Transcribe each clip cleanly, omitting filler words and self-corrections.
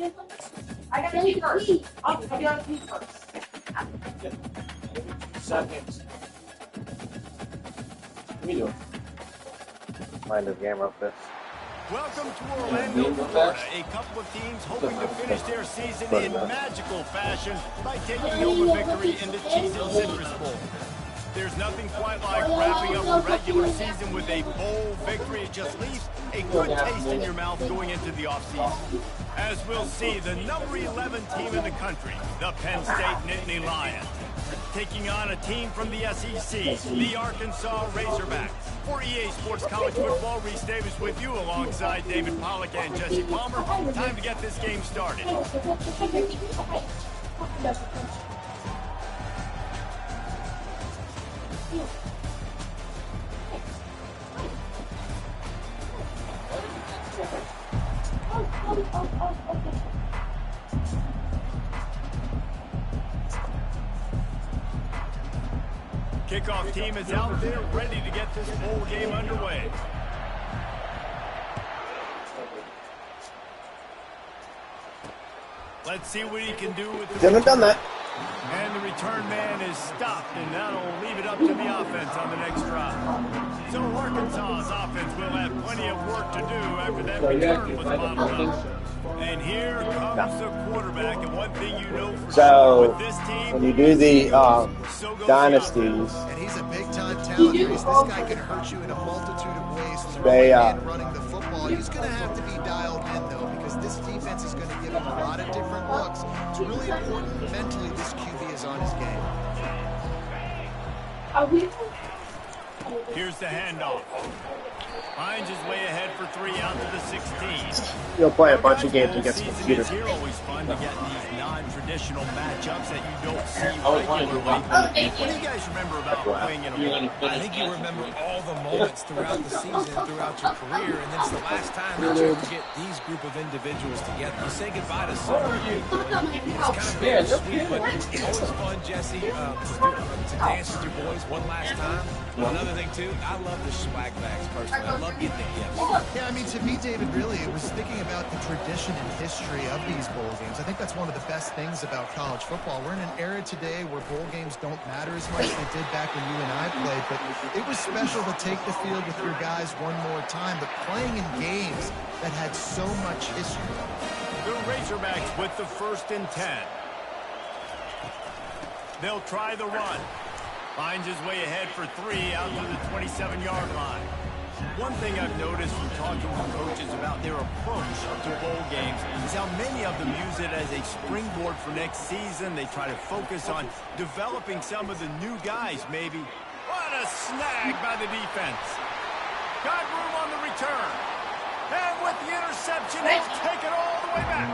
I got to eat first. I'll be on the first. Seconds. What are you doing? Mind the game real quick. Welcome to Orlando, Florida. A couple of teams hoping to finish their season in magical fashion by taking home a victory in the Cheez Citrus Bowl. There's nothing quite like wrapping up a regular season with a bowl victory. It just leaves a good taste in your mouth going into the offseason. As we'll see, the number 11 team in the country, the Penn State Nittany Lions, taking on a team from the SEC, the Arkansas Razorbacks. For EA Sports College Football, Reese Davis with you alongside David Pollack and Jesse Palmer. Time to get this game started. Kickoff team is out there ready to get this bowl game underway. Let's see what he can do with the Shouldn't have done that. And the return man is stopped, and that'll leave it up to the offense on the next drive. So Arkansas's offense will have plenty of work to do after that return was bottled up. And here comes the quarterback, and one thing you know for sure with this team, when you do the dynasties, and he's a big-time talent. This guy can hurt you in a multitude of ways, throwing and running the football. He's going to have to be dialed in, though, because this defense is going to give him a lot of different looks. It's really important mentally this QB is on his game. Here's the handoff. Finds his way ahead for 3 out to the 16. You'll play a bunch of games against the computer. It's always fun to get these non-traditional matchups that you don't see regularly. What do you guys remember about playing in a bowl? I think you remember all the moments throughout the season, throughout your career, and it's the last time that you get these group of individuals together. You say goodbye to summer. It's kind of bittersweet, but always fun, Jesse, to dance with your boys one last time. Another thing, too, I love the swag bags, personally. I love getting the gifts. Yeah, I mean, to me, David, really, it was thinking about the tradition and history of these bowl games. I think that's one of the best things about college football. We're in an era today where bowl games don't matter as much as they did back when you and I played, but it was special to take the field with your guys one more time, but playing in games that had so much history. The Razorbacks with the 1st and 10. They'll try the run. Finds his way ahead for 3 out to the 27-yard line. One thing I've noticed from talking to coaches about their approach to bowl games is how many of them use it as a springboard for next season. They try to focus on developing some of the new guys, maybe. What a snag by the defense. Got room on the return. And with the interception, he'll take it all the way back.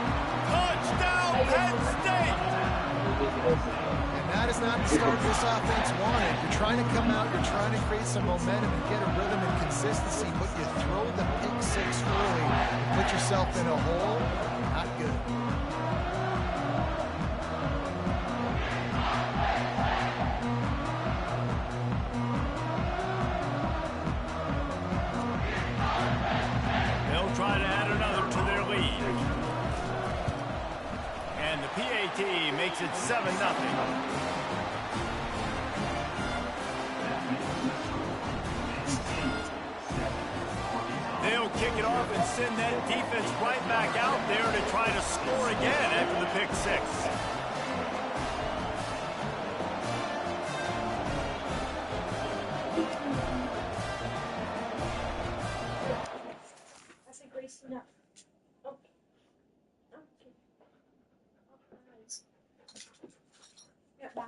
Touchdown, Penn State! That is not the start this offense wanted. You're trying to come out, you're trying to create some momentum and get a rhythm and consistency, but you throw the pick 6 early, put yourself in a hole, not good. They'll try to add another to their lead. And the PAT makes it 7-0. They'll kick it off and send that defense right back out there to try to score again after the pick 6. That's a great enough. Bye.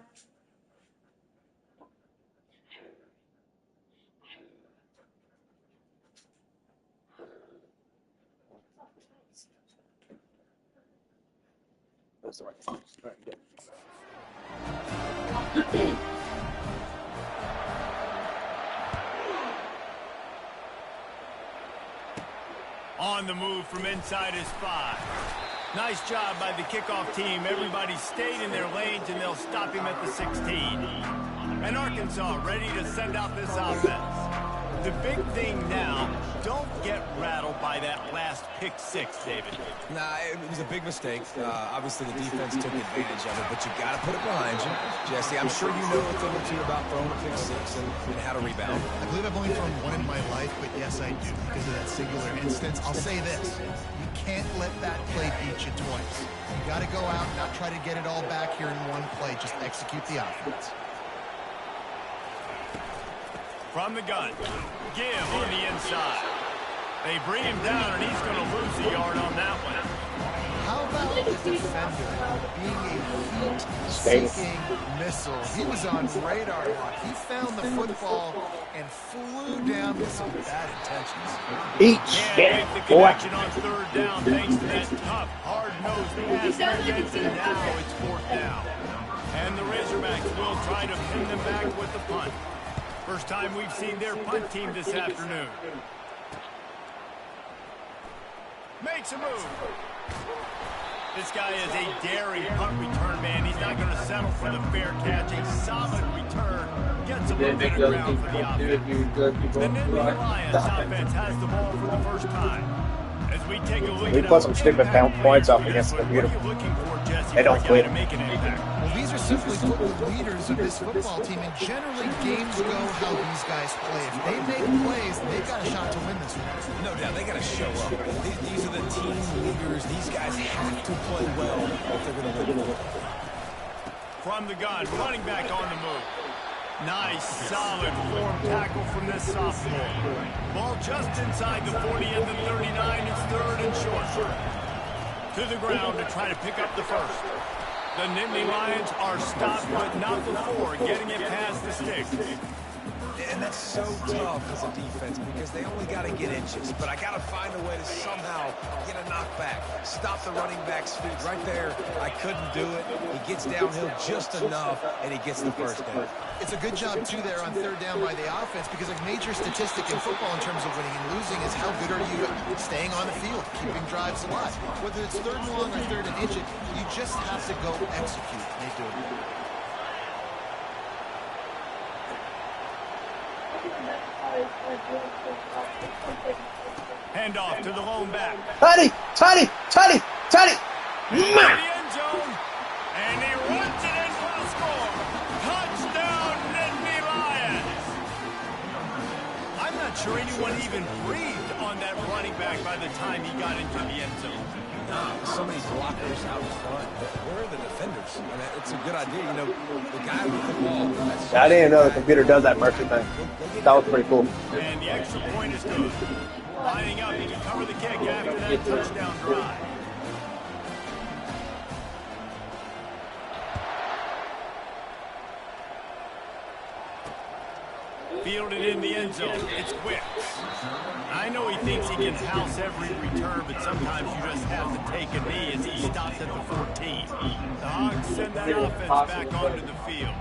That's the right one. All right, good. On the move from inside his 5. Nice job by the kickoff team. Everybody stayed in their lanes, and they'll stop him at the 16. And Arkansas ready to send out this offense. The big thing now, don't get rattled by that last pick six, David. Nah, it was a big mistake. Obviously, the defense took advantage of it, but you got to put it behind you. Jesse, I'm sure you know a thing or two about throwing a pick six and how to rebound. I believe I've only thrown one in my life, but yes, I do. Because of that singular instance, I'll say this. You can't let that play beat you twice. You got to go out and not try to get it all back here in one play. Just execute the offense. From the gun, give on the inside. They bring him down, and he's going to lose a yard on that one. How about the defender being a heat-seeking missile? He was on radar lock. He found the football and flew down with some bad intentions. Eat Can't shit, make the boy. connection on third down thanks to that tough, hard-nosed pass defense, and now it's fourth down. And the Razorbacks will try to pin them back with the punt. First time we've seen their punt team this afternoon. Makes a move. This guy is a daring punt return man. He's not going to settle for the fair catch. A solid return. Gets a little bit of ground for the offense. The Nittany Lions offense has the ball for the first time. As we take a look We at put some stupid points up against the computer. What are you looking for, Jesse, They don't for a guy quit. to make an impact? Well, these are simply put the leaders of this football team, and generally games go how these guys play. If they make plays, they've got a shot to win this one. No doubt, they got to show up. These are the team leaders. These guys have to play well if they're going to win. From the gun, running back on the move. Nice, solid form tackle from this sophomore. Ball just inside the 40 and the 39. It's third and short. To the ground to try to pick up the first. The Nittany Lions are stopped, but not before getting it past the sticks. And that's so tough as a defense because they only got to get inches. But I got to find a way to somehow get a knockback. Stop the running back's feet right there. I couldn't do it. He gets downhill just enough, and he gets the first down. It's a good job, too, there on third down by the offense because a major statistic in football in terms of winning and losing is how good are you at staying on the field, keeping drives alive. Whether it's third and long or third and inch, you just have to go execute. And they do it. Hand off to the lone back. Tutty! Tutty! Tutty! Tutty! In the end zone. And he runs it in for the score. Touchdown, Nittany Lions. I'm not sure anyone even breathed on that running back by the time he got into the end zone. So many blockers out front. Where are the defenders? I mean, it's a good idea. You know, the guy with the ball. I didn't know the computer does that mercy thing. That was pretty cool. And the extra point is good. Lining up to cover the kick after that touchdown drive. Fielded in the end zone. It's quick. I know he thinks he can house every return, but sometimes you just have to take a knee as he stops at the 14. The Hogs send that offense back onto the field.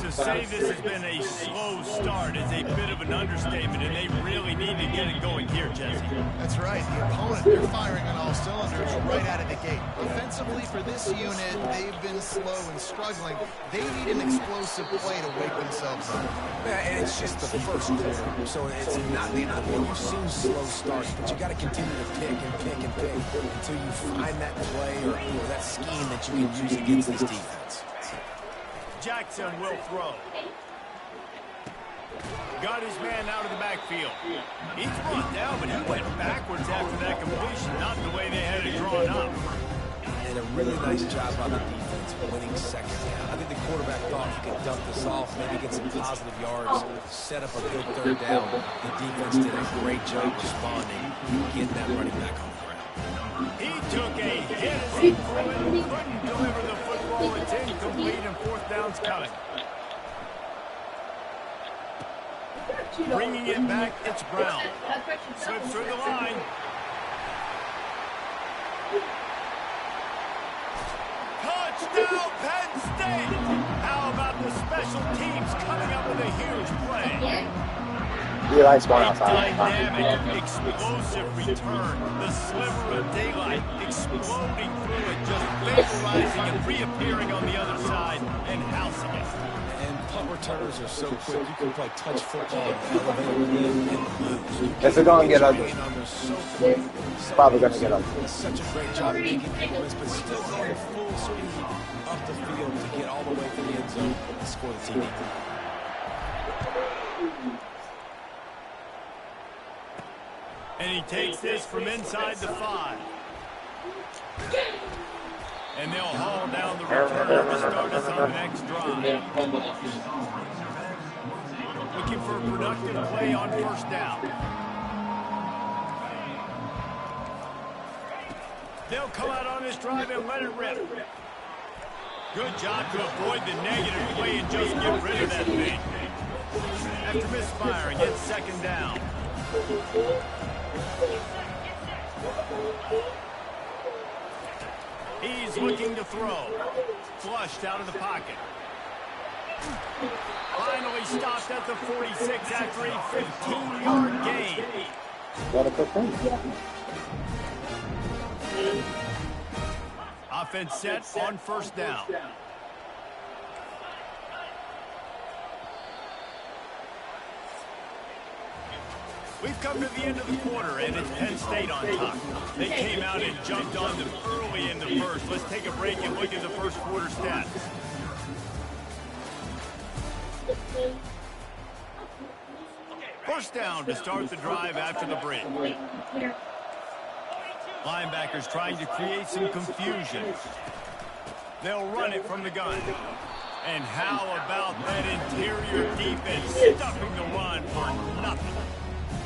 To say this has been a slow start is a bit of an understatement, and they really need to get it going here, Jesse. That's right. The opponent, they're firing on all cylinders right out of the gate. Offensively, for this unit, they've been slow and struggling. They need an explosive play to wake themselves up. Yeah, and it's just the first quarter, so it's not the end of the game. You've seen slow starts, but you got to continue to pick and pick and pick until you find that play or that scheme that you can use against this defense. Jackson will throw. Got his man out of the backfield. He's brought down, but he went backwards after that completion, not the way they had it drawn up. And a really nice job by the defense winning second down. I think the quarterback thought he could dump this off, maybe get some positive yards, set up a good third down. The defense did a great job responding, getting that running back on the ground. He took a hit as he couldn't deliver the football. It's incomplete and fourth down's coming. Bringing it back, it's Brown. Slips through the line. Touchdown, Penn State! How about the special teams coming up with a huge play? Eli's going outside. Dynamic, explosive return. The sliver of daylight exploding through it, just vaporizing and reappearing on the other side and housing it. And punt returners are so quick. You can play touch football and elevate and lose. If they're going to get ugly, So quick. it's probably going to get ugly. It's such a great job making people miss, but still going full speed up the field to get all the way to the end zone and score the TD. And he takes this from inside the 5. And they'll haul down the return to start us on the next drive. Looking for a productive play on first down. They'll come out on this drive and let it rip. Good job to avoid the negative play and just get rid of that thing. After misfiring, it's second down. He's looking to throw. Flushed out of the pocket. Finally stopped at the 46 after a 15-yard gain. Got a good thing. Offense set on first down. We've come to the end of the quarter, and it's Penn State on top. They came out and jumped on them early in the first. Let's take a break and look at the first quarter stats. First down to start the drive after the break. Linebackers trying to create some confusion. They'll run it from the gun. And how about that interior defense stuffing the run for nothing?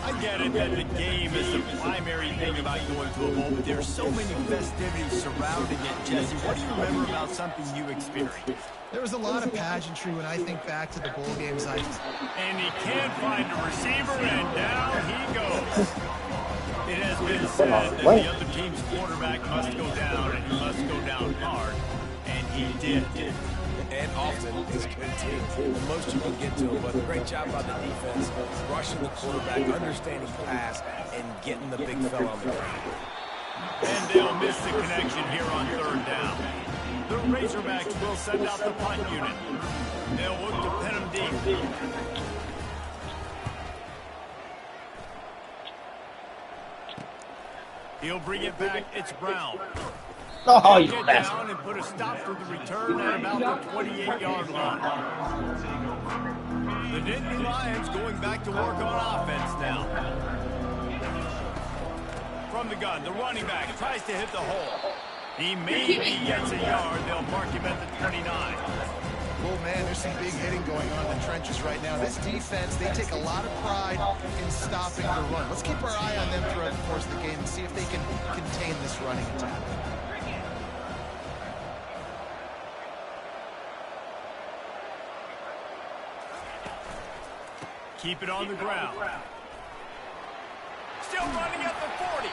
I get it that the game is the primary thing about going to a bowl, but there's so many festivities surrounding it. Jesse, what do you remember about something you experienced? There was a lot of pageantry when I think back to the bowl games. And he can't find a receiver, and down he goes. It has been said that the other team's quarterback must go down, and he must go down hard, and he did. And often is good too. The most you can get to him, but a great job by the defense, rushing the quarterback, understanding pass, and getting the big fella on the ground. And they'll miss the connection here on third down. The Razorbacks will send out the punt unit. They'll look to pin him deep. He'll bring it back. It's Brown. Oh, you Get bastard. down and put a stop to the return at about the 28-yard line. The Nittany Lions going back to work on offense now. From the gun, the running back tries to hit the hole. He maybe gets a yard. They'll mark him at the 29. Oh, man, there's some big hitting going on in the trenches right now. This defense, they take a lot of pride in stopping the run. Let's keep our eye on them throughout the course of the game and see if they can contain this running attack. Keep it on the ground. Still running at the 40.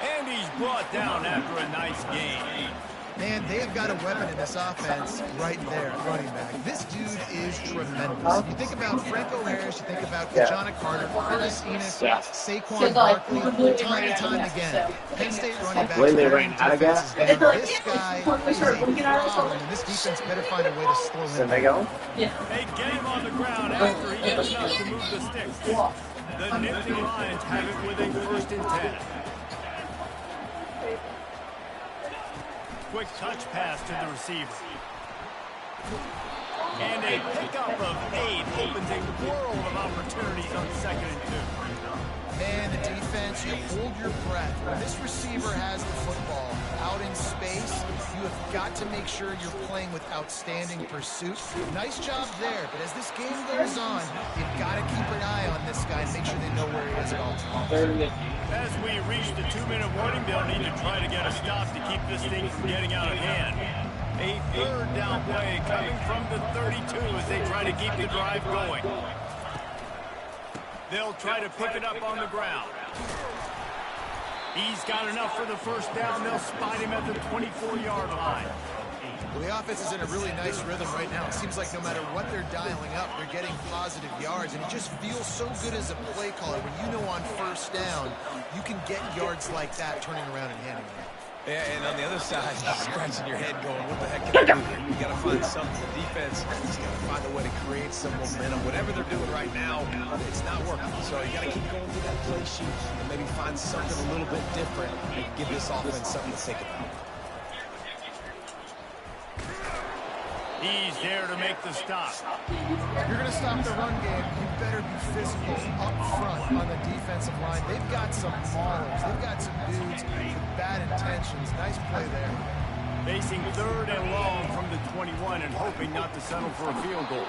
And he's brought down after a nice gain. Man, they have got a weapon in this offense right there, running back. This dude is tremendous. You think about Franco Harris, you think about Kajana Carter, Curtis Enos, Saquon Barkley, time and time again. Penn State running backs wearing defenses down. This guy is a problem, and this defense better find a way to slow him down. They get him on the ground after he gets enough to move the sticks. The Nittany Lions have it with a 1st and 10. Quick touch pass to the receiver. And a pickup of 8 opens a world of opportunities on 2nd and 2. Man, the defense, you hold your breath. When this receiver has the football out in space, you have got to make sure you're playing with outstanding pursuit. Nice job there, but as this game goes on, you've got to keep an eye on this guy and make sure they know where he is at all times. As we reach the 2-minute warning, they'll need to try to get a stop to keep this thing from getting out of hand. A 3rd down play coming from the 32 as they try to keep the drive going. They'll try to pick it up on the ground. He's got enough for the 1st down. They'll spot him at the 24-yard line. Well, the offense is in a really nice rhythm right now. It seems like no matter what they're dialing up, they're getting positive yards, and it just feels so good as a play caller when you know on 1st down you can get yards like that turning around and handing it. Yeah, and on the other side, you're scratching your head going, what the heck can I do here? You got to find something. The defense has got to find a way to create some momentum. Whatever they're doing right now, it's not working. So you got to keep going through that play sheet and maybe find something a little bit different and give this offense something to think about. He's there to make the stop. If you're going to stop the run game, you better be physical up front on the defensive line. They've got some maulers. They've got some dudes with bad intentions. Nice play there. Facing 3rd and long from the 21 and hoping not to settle for a field goal.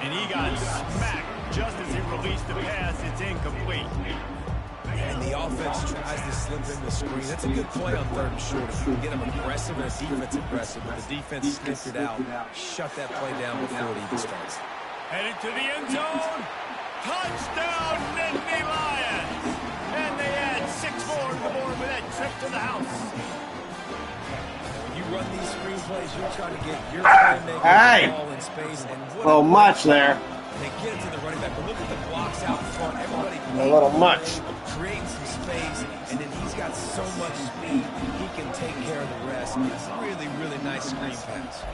And he got smacked just as he released the pass. It's incomplete. And the offense tries to slip in the screen. That's a good play on 3rd and short. If you can get them aggressive and the defense aggressive, but the defense sniffed it out, shut that play down before it even starts. Headed to the end zone. Touchdown, Nittany Lions. And they add 6 more to the board with that trip to the house. When you run these screenplays, you're trying to get your playmaker the ball in space. And A little much there. They get it to the running back, but look at the blocks out front. Everybody A little much. creating some space, and then he's got so much speed, he can take care of the rest. It's a really, really nice screen pass.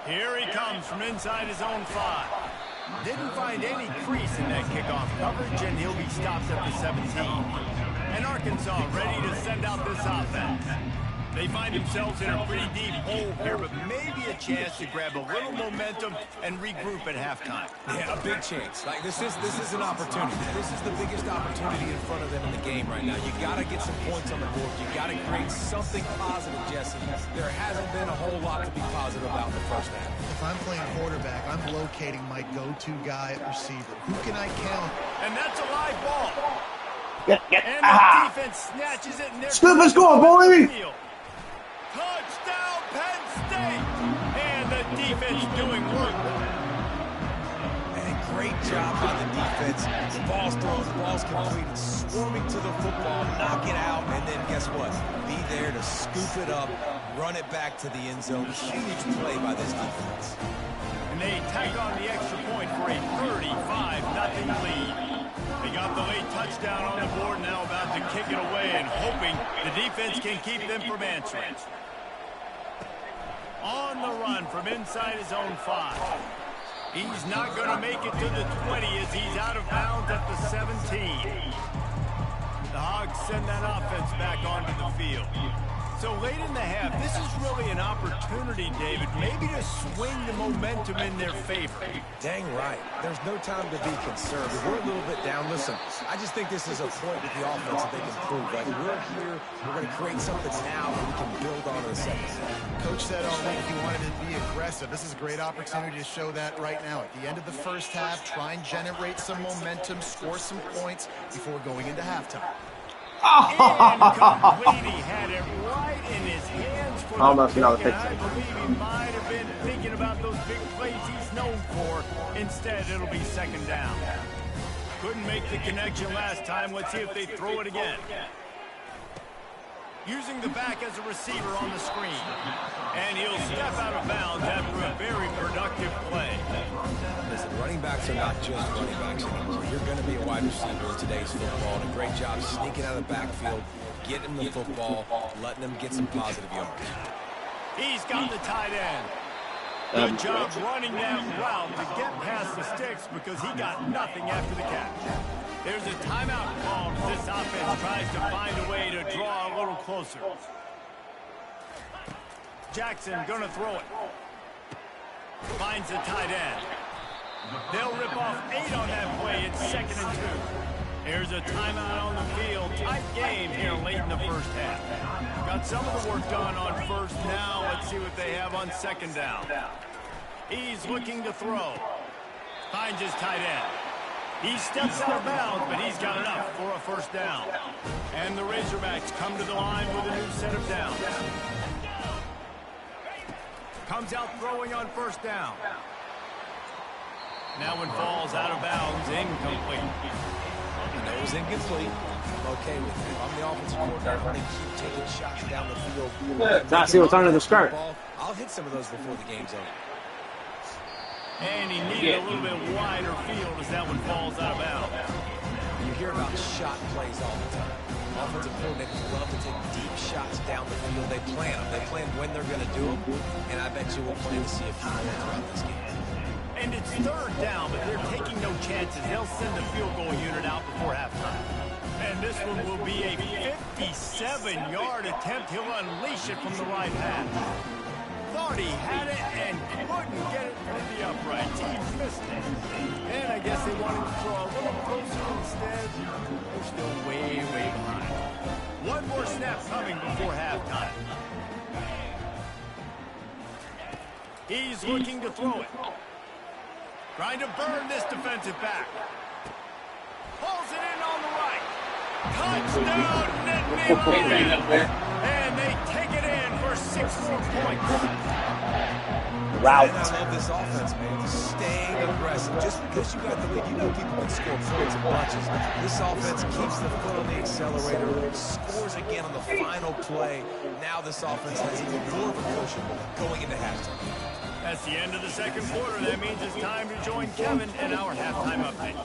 Here he comes from inside his own 5. Didn't find any crease in that kickoff coverage, and he'll be stopped at the 17. And Arkansas ready to send out this offense. They find themselves in a pretty deep hole here, but maybe a chance to grab a little momentum and regroup at halftime. Yeah, a big chance. Like this is an opportunity. This is the biggest opportunity in front of them in the game right now. You got to get some points on the board. You got to create something positive, Jesse. There hasn't been a whole lot to be positive about in the first half. If I'm playing quarterback, I'm locating my go-to guy at receiver. Who can I count? And that's a live ball. And the defense snatches it in their Scoop and score, boy! Touchdown, Penn State! And the defense doing work. And great job by the defense. The ball's thrown, the ball's completed, swarming to the football, knock it out, and then guess what? Be there to scoop it up, run it back to the end zone. Huge play by this defense. And they tack on the extra point for a 35-0 lead. They got the late touchdown on the board, now about to kick it away and hoping the defense can keep them from answering. On the run from inside his own 5. He's not going to make it to the 20 as he's out of bounds at the 17. The Hogs send that offense back onto the field. So late in the half, this is really an opportunity, David, maybe to swing the momentum in their favor. Dang right. There's no time to be conservative. We're a little bit down. Listen, I just think this is a point with the offense that they can prove. Like, we're here, we're going to create something now that we can build on in the second half. Coach said all week he wanted to be aggressive. This is a great opportunity to show that right now. At the end of the first half, try and generate some momentum, score some points before going into halftime. Incomplete. He had it right in his hands for Almost the another pick, pick and I six. believe he might have been thinking about those big plays he's known for. Instead, it'll be 2nd down. Couldn't make the connection last time. Let's see if they throw it again. Using the back as a receiver on the screen. And he'll step out of bounds after a very productive play. Listen, running backs are not just running backs anymore. You're going to be a wide receiver in today's football. And a great job sneaking out of the backfield, getting the football, letting them get some positive yards. He's got the tight end. Good job running that route to get past the sticks because he got nothing after the catch. There's a timeout called as this offense tries to find a way to draw a little closer. Jackson gonna throw it. Finds the tight end. They'll rip off 8 on that play. It's 2nd and 2. There's a timeout on the field. Tight game here late in the first half. Got some of the work done on first. Now let's see what they have on 2nd down. He's looking to throw. Finds his tight end. He steps out of bounds, but he's got enough for a 1st down. And the Razorbacks come to the line with a new set of downs. Comes out throwing on 1st down. Now one falls out of bounds, incomplete. And it was incomplete. I'm okay with it. I'm the offensive coordinator. I'm going to keep taking shots down the field. Now see what's under the skirt. I'll hit some of those before the game's over. And he needed a little bit wider field as that one falls out of bounds. You hear about shot plays all the time. Offensive coordinators love to take deep shots down the field. They plan them. They plan when they're going to do them. And I bet you we'll plan to see a few more throughout this game. And it's third down, but they're taking no chances. They'll send the field goal unit out before halftime. And this one will be a 57-yard attempt. He'll unleash it from the right half. Thought he had it and couldn't get it through the uprights. He missed it. And I guess they wanted to throw a little closer instead. They're still way, way behind. One more snap coming before halftime. He's looking to throw it. Trying to burn this defensive back. Pulls it in on the right. Touchdown, Nittany. And they take it in for 6 more points. Route. And I love this offense, man. Staying aggressive. Just because you got the lead, you know people can score points in bunches. This offense keeps the foot on the accelerator, scores again on the final play. Now this offense has even more of a cushion going into halftime. That's the end of the second quarter. That means it's time to join Kevin in our halftime update.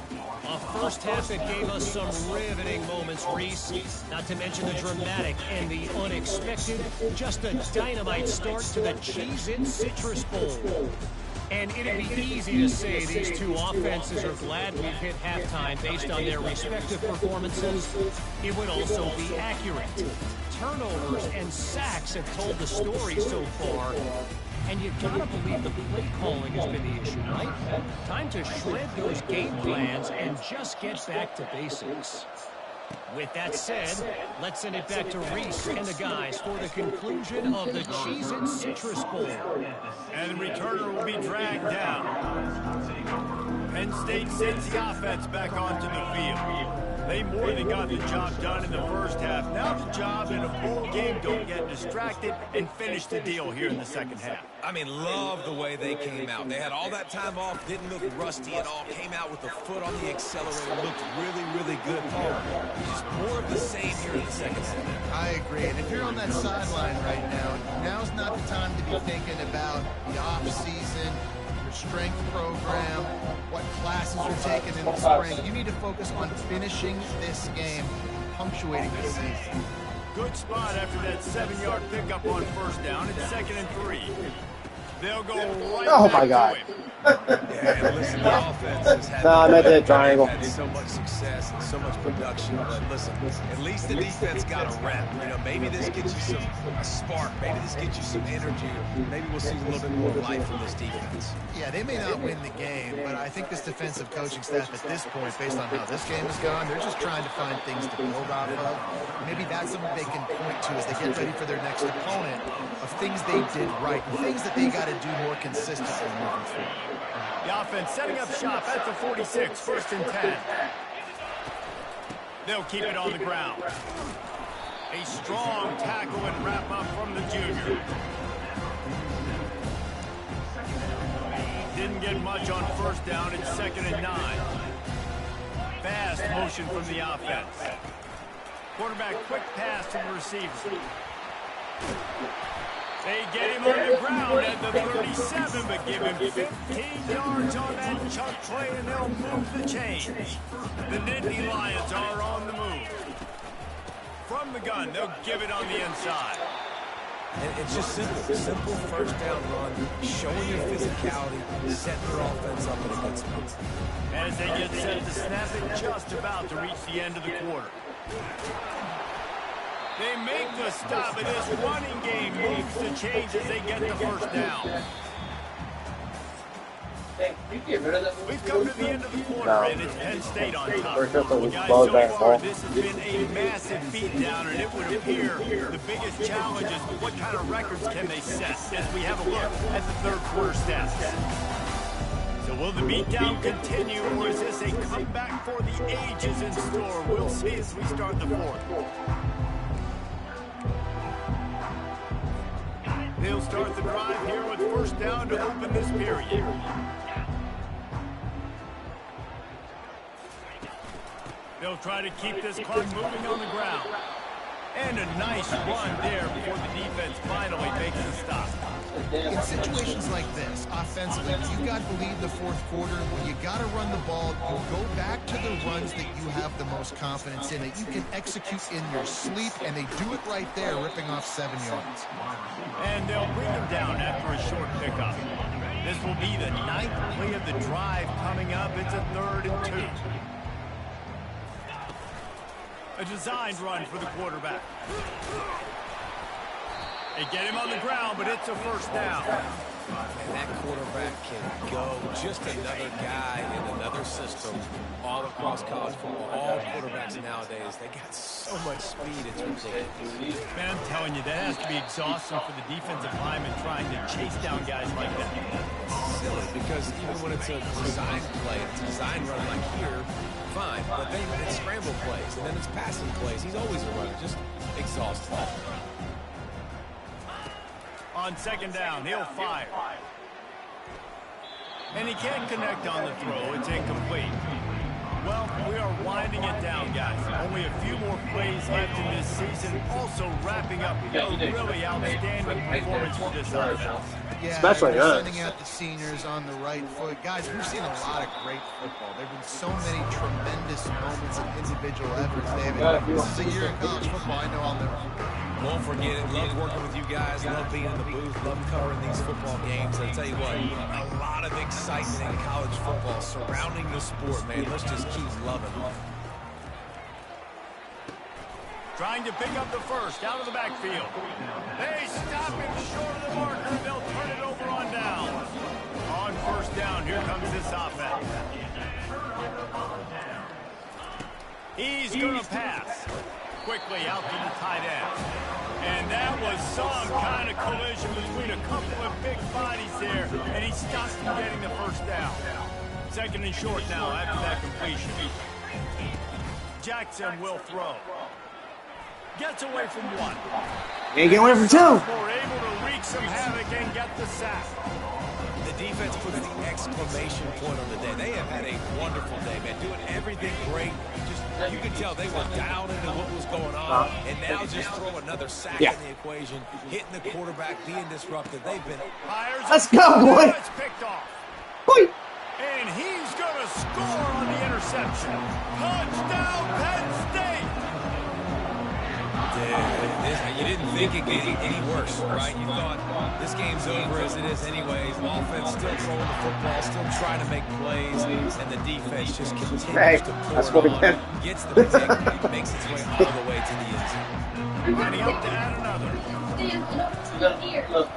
A first half that gave us some riveting moments, Reese. Not to mention the dramatic and the unexpected. Just a dynamite start to the Cheez Citrus Bowl. And it'd be easy to say these two offenses are glad we've hit halftime based on their respective performances. It would also be accurate. Turnovers and sacks have told the story so far. And you gotta believe the play calling has been the issue, right? Time to shred those game plans and just get back to basics. With that said, let's send it back to Reese and the guys for the conclusion of the Cheez Citrus Bowl. And the returner will be dragged down. Penn State sends the offense back onto the field. They more than got the job done in the first half. Now the job in a bowl game, don't get distracted and finish the deal here in the second half. I mean, love the way they came out. They had all that time off, didn't look rusty at all, came out with the foot on the accelerator, looked really, really good. Paul, just more of the same here in the second half. I agree. And if you're on that sideline right now, now's not the time to be thinking about the off-season, your strength program, what classes you're taking in the spring. You need to focus on finishing this game, punctuating the season. Good spot after that 7-yard pickup on first down. It's 2nd and 3. They'll go right Oh back my God. to him. Yeah, and listen, the offense has had, No, not that triangle. had so much success and so much production. But listen, at least the defense got a rep. You know, maybe this gets you a spark. Maybe this gets you some energy. Maybe we'll see a little bit more life from this defense. Yeah, they may not win the game, but I think this defensive coaching staff at this point, based on how this game has gone, they're just trying to find things to build off of. Maybe that's something they can point to as they get ready for their next opponent of things they did right, things that they got to do more consistently moving forward. The offense setting up shop at the 46, 1st and 10. They'll keep it on the ground. A strong tackle and wrap up from the junior. Didn't get much on first down. It's 2nd and 9. Fast motion from the offense. Quarterback quick pass to the receiver. They get him on the ground at the 37, but give him 15 yards on that chunk play, and they'll move the chains. The Nittany Lions are on the move. From the gun, they'll give it on the inside. And it's just simple first down run, showing your physicality, setting your offense up in a good spot. As they get set to snap it, just about to reach the end of the quarter. They make the stop, and this running game moves the chains as they get the first down. We've come to the end of the quarter, and it's Penn State on top. Well, guys, so far, this has been a massive beatdown, and it would appear the biggest challenge is what kind of records can they set as we have a look at the third quarter stats. So will the beatdown continue, or is this a comeback for the ages in store? We'll see as we start the fourth. They'll start the drive here with first down to open this period. They'll try to keep this clock moving on the ground. And find a nice run there before the defense finally makes a stop. In situations like this, offensively, when you got to lead the fourth quarter, when you got to run the ball, you go back to the runs that you have the most confidence in, that you can execute in your sleep, and they do it right there, ripping off 7 yards. And they'll bring them down after a short pickup. This will be the 9th play of the drive coming up. It's a 3rd and 2. A designed run for the quarterback. They get him on the ground, but it's a first down. And that quarterback can go. Just another guy in another system all across college football. All quarterbacks nowadays, they got so much speed, it's ridiculous. Man, I'm telling you, that has to be exhausting for the defensive lineman trying to chase down guys like that. It's silly, because even when it's a design play, it's a design run like here, fine. But then it's scramble plays, and then it's passing plays. He's always a runner, just exhausting. On 2nd down, he'll fire. And he can't connect on the throw. It's incomplete. Well, we are winding it down, guys. Only a few more plays left in this season. Also wrapping up a really outstanding performance for this offense. Yeah, especially sending out the seniors on the right foot. Guys, we've seen a lot of great football. There have been so many tremendous moments and individual efforts, David. This is a year in college football I know I'll never forget. Won't forget it. Love working with you guys. Love being in the booth. Love covering these football games. I'll tell you what, a lot of excitement in college football surrounding the sport, man. Let's just keep loving it. Trying to pick up the first out of the backfield. They stop him short of the marker. They'll turn it over on down. On 1st down, here comes this offense. He's going to pass. Quickly out to the tight end. And that was some kind of collision between a couple of big bodies there, and he stopped from getting the first down. 2nd and short now after that completion. Jackson will throw. Gets away from 1. Ain't getting away from 2. We're able to wreak some havoc and get the sack. The defense puts the exclamation point on the day. They have had a wonderful day, man. Doing everything great. You can tell they were dialed into what was going on, and now just throw another sack in the equation, hitting the quarterback, being disruptive. They've been. Let's go, boy. It's picked off. Boy. And he's going to score on the interception. Touchdown, Penn State. You didn't think it get any worse, right? You thought this game's over as it is anyways. Offense still throwing the football, still trying to make plays, and the defense just continues to pour it on. Gets the pick, makes its way all the way to the end zone. Running up to add another.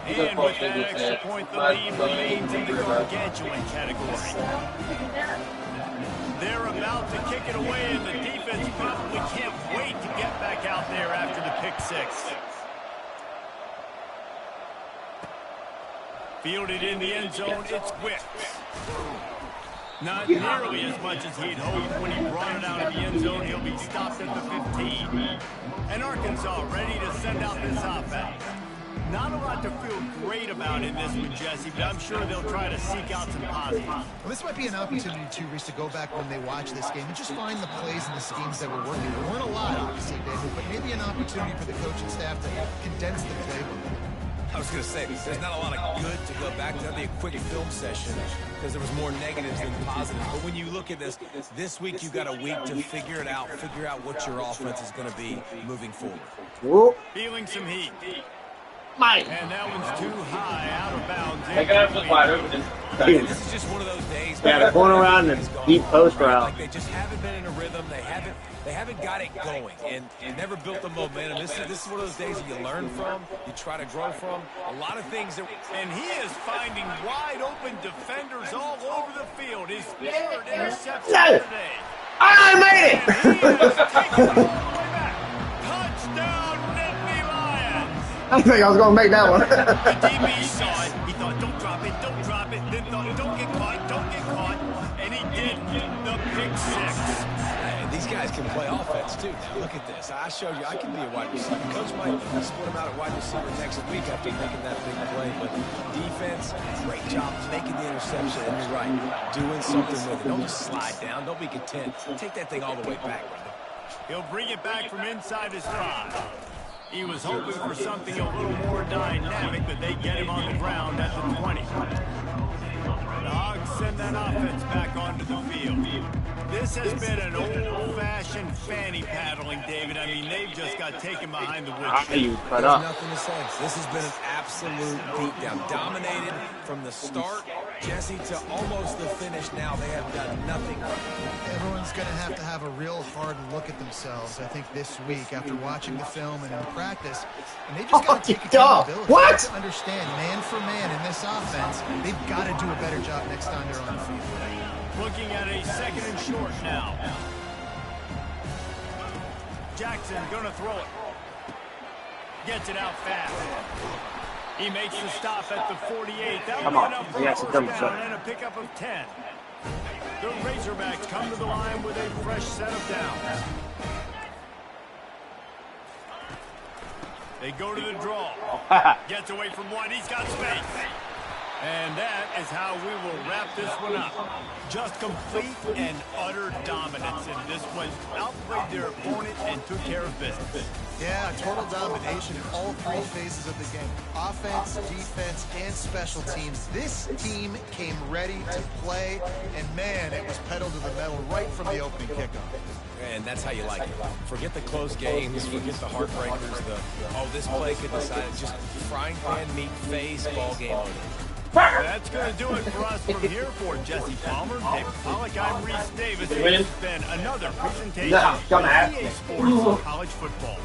And with that extra point, the lead remains in the gargantuan category. They're about to kick it away, and the defense probably can't wait to get back out there after the pick 6. Fielded in the end zone, it's whipped. Not nearly as much as he'd hoped when he brought it out of the end zone. He'll be stopped at the 15. And Arkansas ready to send out this offense. Not a lot to feel great about in this one, Jesse, but I'm sure they'll try to seek out some positives. Well, this might be an opportunity, too, Reese, to go back when they watch this game and just find the plays and the schemes that were working. There weren't a lot, obviously, David, but maybe an opportunity for the coaching staff to condense the playbook. I was going to say, there's not a lot of good to go back to. That'd be a quick film session because there was more negatives than positives. But when you look at this week you've got a week to figure it out, figure out what your offense is going to be moving forward. Whoop. Feeling some heat. Mike. And that one's too high, out of bounds. This is just one of those days. Yeah, the corner around and deep post route. Like they just haven't been in a rhythm. They haven't got it going and never built the momentum. This is one of those days that you learn from, you try to grow from. A lot of things that. And he is finding wide open defenders all over the field. His 3rd interception today. I made it. And he has taken it all the way back. Touchdown, Nittany Lions. I think I was going to make that one. The DB saw it. He thought, don't drop it, don't drop it. Then thought, don't get caught, don't get caught. And he did the pick 6. These guys can play offense, too. Now, look at this. I showed you I can be a wide receiver. Coach might split him out at wide receiver next week after making that big play. But defense, great job making the interception. And you're right, doing something with it. Don't just slide down. Don't be content. Take that thing all the way back, brother. He'll bring it back from inside his 5. He was hoping for something a little more dynamic, but they get him on the ground at the 20. The Hogs send that offense back onto the field. This has been an old-fashioned fanny paddling, David. I mean, they've just got taken behind the woodshed. There's nothing to say. This has been an absolute beatdown. Dominated from the start, Jesse, to almost the finish now. They have done nothing. Everyone's going to have a real hard look at themselves, I think, this week after watching the film and in practice. And they just got to take accountability. What? To understand, man for man in this offense, they've got to do a better job next time they're on the field. Looking at a 2nd and short now. Jackson gonna throw it. Gets it out fast. He makes the stop at the 48. That'll be enough for a first down and a pickup of 10. The Razorbacks come to the line with a fresh set of downs. They go to the draw. Gets away from one. He's got space. And that is how we will wrap this one up. Just complete and utter dominance in this one. Outplayed their opponent and took care of business. Yeah, total domination in all 3 phases of the game. Offense, defense, and special teams. This team came ready to play, and man, it was pedal to the metal right from the opening kickoff. And that's how you like it. Forget the close games, forget the heartbreakers, this play could decide it. Just frying pan meat face, ball game over. That's going to do it for us from here for Jesse Palmer, David Pollack. I'm Reese Davis. It's been another presentation of EA Sports College Football.